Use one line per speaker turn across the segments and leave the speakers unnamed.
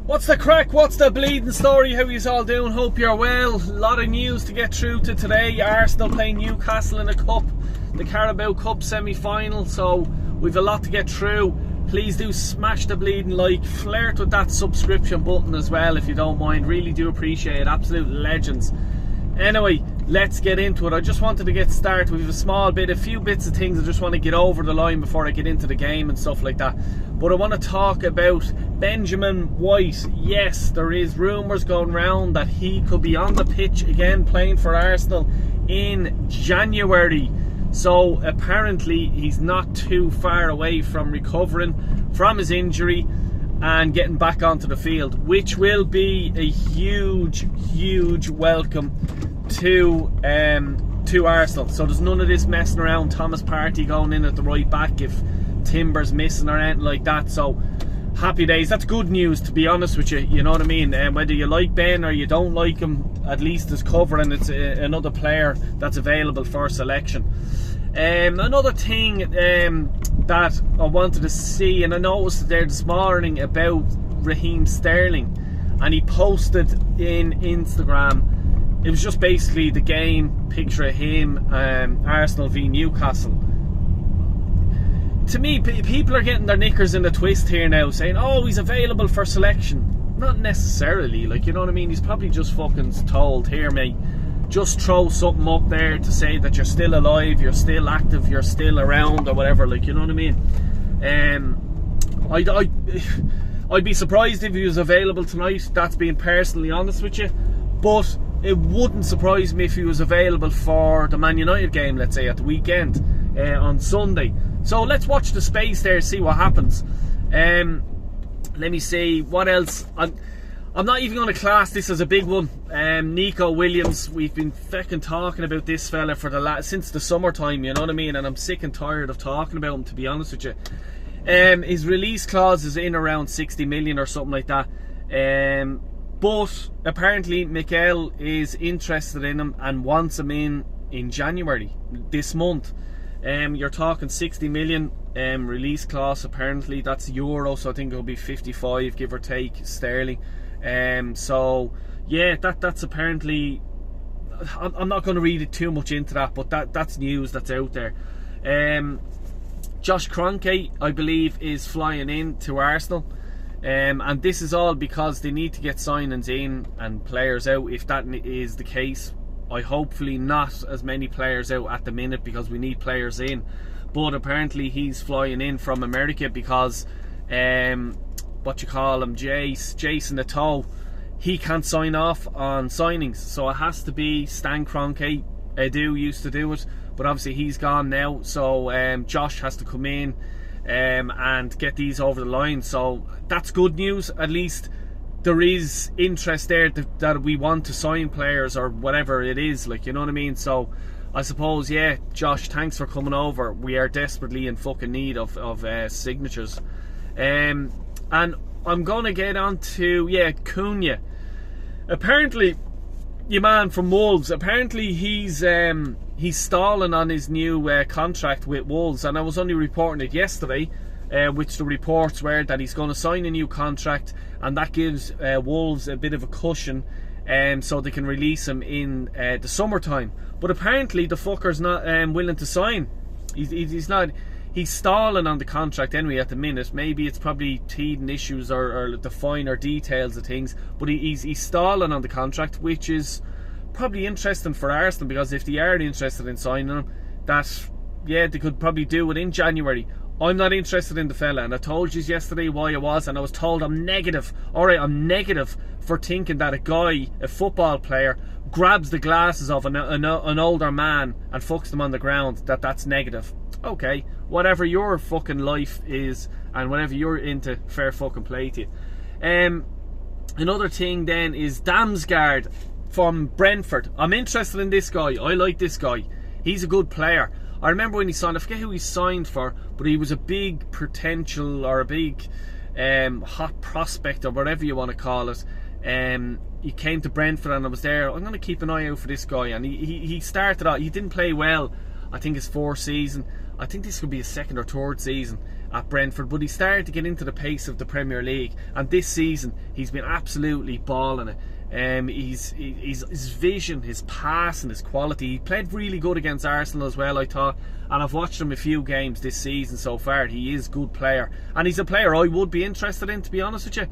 What's the crack? What's the bleeding story? How yous all doing? Hope you're well. A lot of news to get through to today. Arsenal playing Newcastle in a cup, the Carabao Cup semi-final, so we've a lot to get through. Please do smash the bleeding like, flirt with that subscription button as well if you don't mind. Really do appreciate it. Absolute legends. Anyway, let's get into it. I just wanted to get started with a few bits of things I just want to get over the line before I get into the game and stuff like that. But I want to talk about Benjamin White. Yes, there is rumours going around that he could be on the pitch again playing for Arsenal in January. So apparently he's not too far away from recovering from his injury and getting back onto the field, which will be a huge welcome to Arsenal. So there's none of this messing around, Thomas Partey going in at the right back if Timber's missing or anything like that. So happy days. That's good news, to be honest with you. You know what I mean? Whether you like Ben or you don't like him, at least there's cover and it's another player that's available for selection. Another thing that I wanted to see, and I noticed there this morning about Raheem Sterling, and he posted in Instagram. It was just basically the game picture of him, Arsenal v Newcastle. To me, people are getting their knickers in a twist here now, saying, oh, he's available for selection. Not necessarily, like, you know what I mean? He's probably just fucking told, here mate, just throw something up there to say that you're still alive, you're still active, you're still around or whatever, like, you know what I mean? I'd be surprised if he was available tonight, that's being personally honest with you, but it wouldn't surprise me if he was available for the Man United game, let's say, at the weekend, on Sunday. So let's watch the space there, see what happens. Let me see, what else? I'm not even going to class this as a big one. Nico Williams, we've been fucking talking about this fella for since the summertime, you know what I mean? And I'm sick and tired of talking about him, to be honest with you. His release clause is in around 60 million or something like that. But apparently Mikel is interested in him and wants him in January, this month. You're talking 60 million release clause, apparently. That's euro, so I think it'll be 55, give or take, sterling. So yeah, that's apparently, I'm not going to read it too much into that, but that's news that's out there. Josh Kroenke, I believe, is flying in to Arsenal, and this is all because they need to get signings in and players out. If that is the case, I hopefully not as many players out at the minute, because we need players in. But apparently he's flying in from America because what you call him, Jason Eto'o, he can't sign off on signings, so it has to be Stan Kroenke. Edu used to do it, but obviously he's gone now, so Josh has to come in and get these over the line. So that's good news. At least there is interest there that we want to sign players or whatever it is, like, you know what I mean? So I suppose, yeah, Josh, thanks for coming over. We are desperately in fucking need of signatures. And I'm going to get on to, yeah, Cunha. Apparently, your man from Wolves, apparently he's stalling on his new contract with Wolves, and I was only reporting it yesterday, which the reports were that he's going to sign a new contract, and that gives Wolves a bit of a cushion, so they can release him in the summertime. But apparently the fucker's not willing to sign. He's not. He's stalling on the contract anyway at the minute. Maybe it's probably teething issues or the finer details of things, but he's stalling on the contract, which is probably interesting for Arsenal, because if they are interested in signing him, yeah, they could probably do it in January. I'm not interested in the fella, and I told you yesterday why I was, and I was told I'm negative. Alright, I'm negative for thinking that a football player, grabs the glasses of an older man and fucks them on the ground. That's negative. Okay, whatever your fucking life is and whatever you're into, fair fucking play to you. Another thing then is Damsgaard from Brentford. I'm interested in this guy. I like this guy. He's a good player. I remember when he signed, I forget who he signed for, but he was a big potential, or a big hot prospect, or whatever you want to call it. He came to Brentford and I was there. I'm going to keep an eye out for this guy, and he started out, he didn't play well, I think his fourth season. I think this could be his second or third season, at Brentford, but he started to get into the pace of the Premier League, and this season he's been absolutely balling it. His vision, his pass and his quality. He played really good against Arsenal as well, I thought, and I've watched him a few games this season so far. He is a good player, and he's a player I would be interested in, to be honest with you.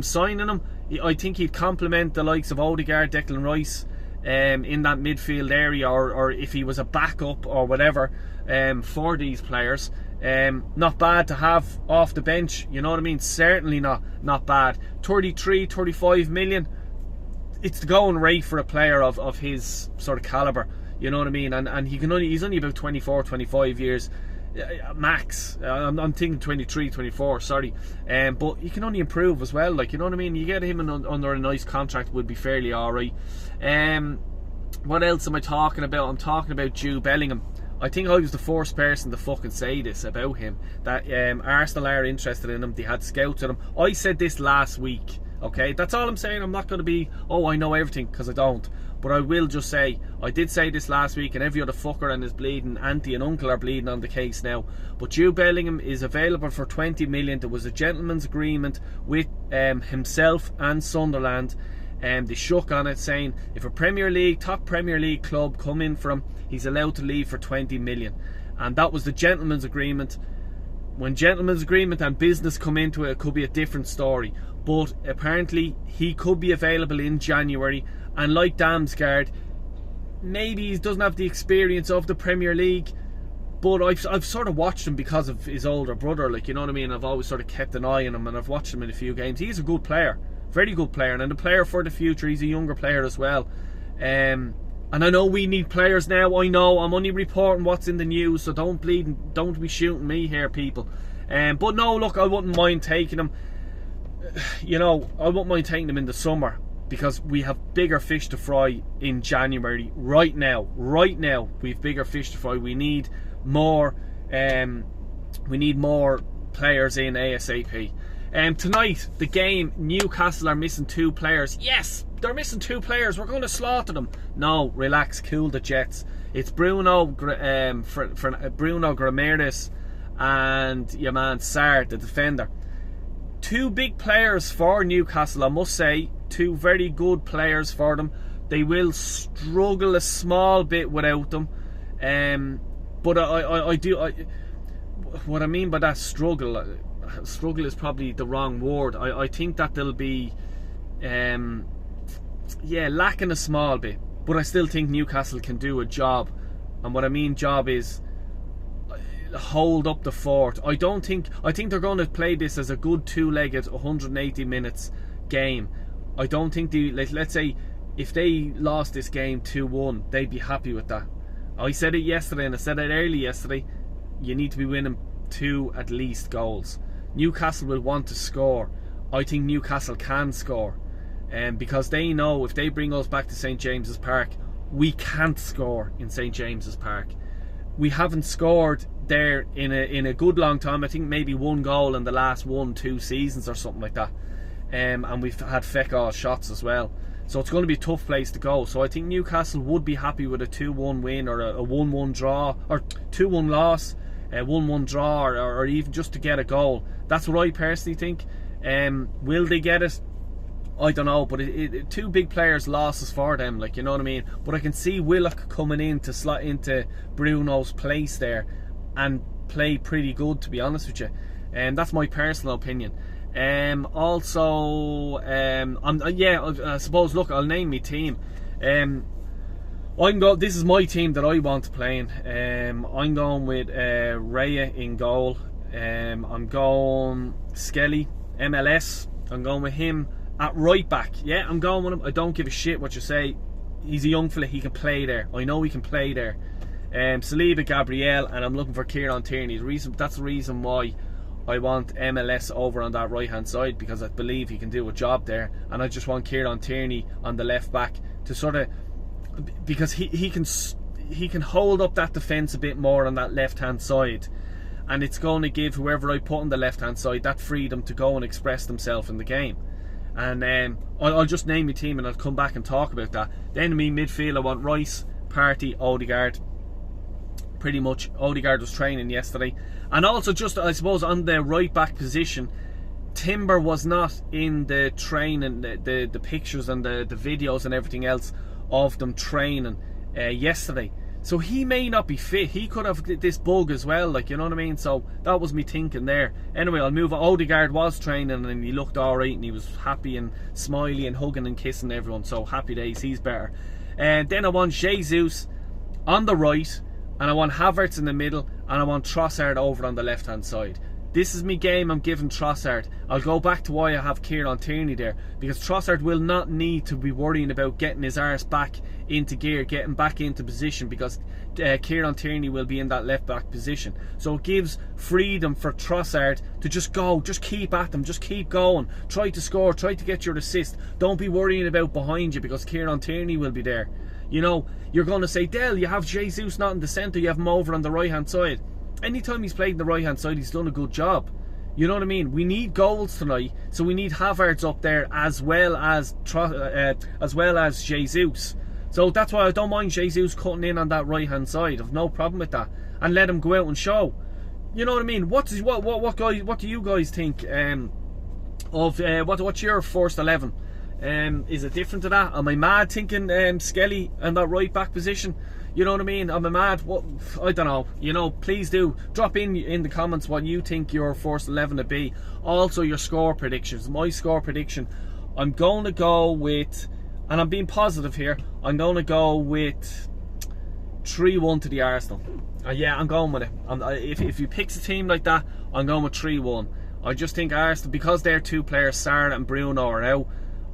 Signing him, I think he'd complement the likes of Odegaard, Declan Rice in that midfield area, or if he was a backup or whatever for these players. Not bad to have off the bench, you know what I mean? Certainly not bad. 35 million. It's the going rate for a player of his sort of calibre, you know what I mean? And he's only about 24, 25 years max. I'm thinking 23, 24, sorry. But he can only improve as well, like, you know what I mean? You get him under a nice contract, would be fairly alright. What else am I talking about? I'm talking about Jude Bellingham. I think I was the first person to fucking say this about him, that Arsenal are interested in him. They had scouts at him. I said this last week. Okay, that's all I'm saying. I'm not going to be, oh, I know everything, because I don't. But I will just say, I did say this last week, and every other fucker and his bleeding auntie and uncle are bleeding on the case now. But Jude Bellingham is available for 20 million. There was a gentleman's agreement with himself and Sunderland. They shook on it, saying if a top Premier League club come in for him, he's allowed to leave for 20 million. And that was the gentleman's agreement. When gentleman's agreement and business come into it, it could be a different story. But apparently he could be available in January, and like Damsgaard, maybe he doesn't have the experience of the Premier League, but I've sort of watched him because of his older brother, like, you know what I mean? I've always sort of kept an eye on him, and I've watched him in a few games. He's a good player, very good player, and a player for the future. He's a younger player as well. And I know we need players now. I know I'm only reporting what's in the news, so don't be shooting me here, people. But no, look, I wouldn't mind taking him. You know, I wouldn't mind taking them in the summer, because we have bigger fish to fry in January. Right now we have bigger fish to fry. We need more players in ASAP. Tonight, the game, Newcastle are missing 2 players. Yes, they're missing 2 players. We're going to slaughter them. No, relax, cool the jets. It's Bruno Grimares and your man Sarr, the defender. 2 big players for Newcastle, I must say. 2 very good players for them. They will struggle a small bit without them. But what I mean by that struggle is probably the wrong word. I think that they'll be lacking a small bit. But I still think Newcastle can do a job. And what I mean job is hold up the fort. I think they're going to play this as a good 2-legged 180 minutes game. I don't think let's say if they lost this game 2-1, they'd be happy with that. I said it yesterday, and I said it early yesterday, you need to be winning 2 at least goals. Newcastle will want to score. I think Newcastle can score, because they know if they bring us back to St James's Park, we can't score in St James's Park. We haven't scored there in a good long time. I think maybe 1 goal in the last 1-2 seasons or something like that. And we've had feck all shots as well. So it's going to be a tough place to go. So I think Newcastle would be happy with a 2-1 win, or a 1-1 draw, or 2-1 loss, a 1-1 draw, or even just to get a goal. That's what I personally think. Will they get it? I don't know, but 2 big players losses for them, like, you know what I mean? But I can see Willock coming in to slot into Bruno's place there and play pretty good, to be honest with you. That's my personal opinion. I suppose, look, I'll name my team. This is my team that I want to play in. I'm going with Raya in goal. I'm going Skelly, MLS. I'm going with him at right back. Yeah, I'm going with him. I don't give a shit what you say. He's a young fella. He can play there. I know he can play there. Saliba, Gabriel, and I'm looking for Kieran Tierney. That's the reason why I want MLS over on that right hand side, because I believe he can do a job there, and I just want Kieran Tierney on the left back to sort of, because he can hold up that defence a bit more on that left hand side, and it's going to give whoever I put on the left hand side that freedom to go and express themselves in the game. And I'll just name my team and I'll come back and talk about that. Then me midfield, I want Rice, Partey, Odegaard. pretty much. Odegaard was training yesterday. And also just, I suppose, on the right back position, Timber was not in the training, the pictures and the videos and everything else of them training yesterday. So he may not be fit. He could have this bug as well, like, you know what I mean? So that was me thinking there. Anyway, I'll move on. Odegaard was training and he looked alright and he was happy and smiley and hugging and kissing everyone. So happy days, he's better. And then I want Jesus on the right, and I want Havertz in the middle, and I want Trossard over on the left hand side. This is my game. I'm giving Trossard. I'll go back to why I have Kieran Tierney there, because Trossard will not need to be worrying about getting his arse back into gear, getting back into position, because Kieran Tierney will be in that left back position. So it gives freedom for Trossard to just go, just keep at them, just keep going, try to score, try to get your assist. Don't be worrying about behind you, because Kieran Tierney will be there. You know, you're going to say, Del, you have Jesus not in the centre, you have him over on the right hand side. Anytime he's played in the right hand side, he's done a good job. You know what I mean? We need goals tonight, so we need Havertz up there as well as Jesus. So that's why I don't mind Jesus cutting in on that right hand side. I've no problem with that, and let him go out and show. You know what I mean? What do you guys think of what's your first 11? Is it different to that? Am I mad thinking Skelly in that right back position? You know what I mean? Am I mad? What? I don't know. You know, please do drop in the comments what you think your first 11 to be. Also your score predictions. My score prediction, I'm going to go with, and I'm being positive here, I'm going to go with 3-1 to the Arsenal. Yeah, I'm going with it. If you pick a team like that, I'm going with 3-1. I just think Arsenal, because their two players, Sarr and Bruno, are out,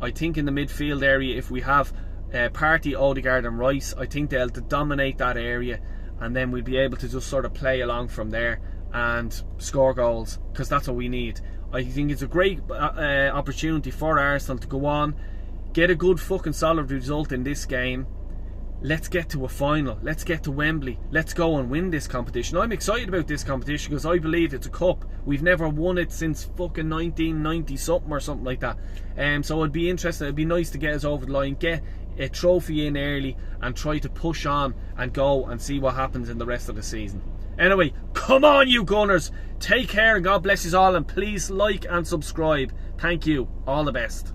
I think in the midfield area, if we have Partey, Odegaard and Rice, I think they'll dominate that area, and then we'll be able to just sort of play along from there and score goals, because that's what we need. I think it's a great opportunity for Arsenal to go on, get a good fucking solid result in this game. Let's get to a final. Let's get to Wembley. Let's go and win this competition. I'm excited about this competition because I believe it's a cup. We've never won it since fucking 1990 something or something like that. So it'd be interesting. It'd be nice to get us over the line, get a trophy in early, and try to push on and go and see what happens in the rest of the season. Anyway, come on you Gunners. Take care and God bless you all, and please like and subscribe. Thank you. All the best.